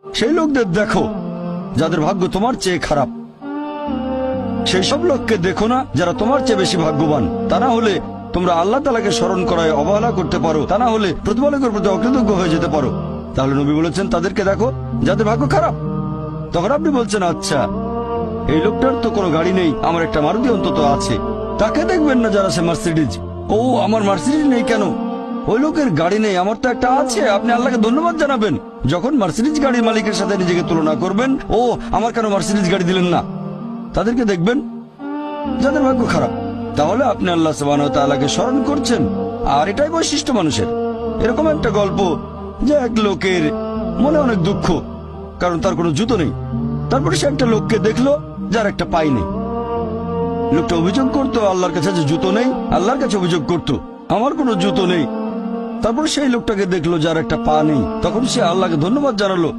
সেই লোকদের দেখো যাদের ভাগ্য তোমার চেয়ে খারাপ। সেই সব লোককে দেখো না যারা তোমার চেয়ে বেশি ভাগ্যবান। তা না হলে তোমরা আল্লাহ তাআলাকে স্মরণ করায় অবহেলা করতে পারো, তা না হলে প্রতিপালকের প্রতি অকৃতজ্ঞ হয়ে যেতে পারো। তাহলে নবী বলেছেন তাদেরকে দেখো যাদের ভাগ্য খারাপ। তখন আপনি বলছেন আচ্ছা, এই লোকটার তো কোনো গাড়ি নেই, আমার একটা মারুতি অন্তত আছে। তাকে দেখবেন না যারা সে মার্সিডিজ। ও আমার মার্সিডিজ নেই কেন? ওই লোকের গাড়ি নেই, আমার তো একটা আছে। আপনি আল্লাহকে ধন্যবাদ জানাবেন। যখন মার্সিডিজ গাড়ির মালিকের সাথে নিজেকে তুলনা করবেন, ও আমার কেন মার্সিডিজ গাড়ি দিলেন না, তাদেরকে দেখবেন যাদের ভাগ্য খারাপ। তাহলে আপনি আল্লাহ সুবহানাহু ওয়া তাআলাকে স্মরণ করছেন। আর এটাই বৈশিষ্ট্য মানুষের। এরকম একটা গল্প যে এক লোকের মনে অনেক দুঃখ, কারণ তার কোনো জুতো নেই। তারপরে সে একটা লোককে দেখলো যার একটা পাই নেই। লোকটা অভিযোগ করতো আল্লাহর কাছে যে জুতো নেই, আল্লাহর কাছে অভিযোগ করতো আমার কোনো জুতো নেই। তারপর সেই লোকটাকে দেখলো যার একটা পা নেই। তখন সে আল্লাহকে ধন্যবাদ জানালো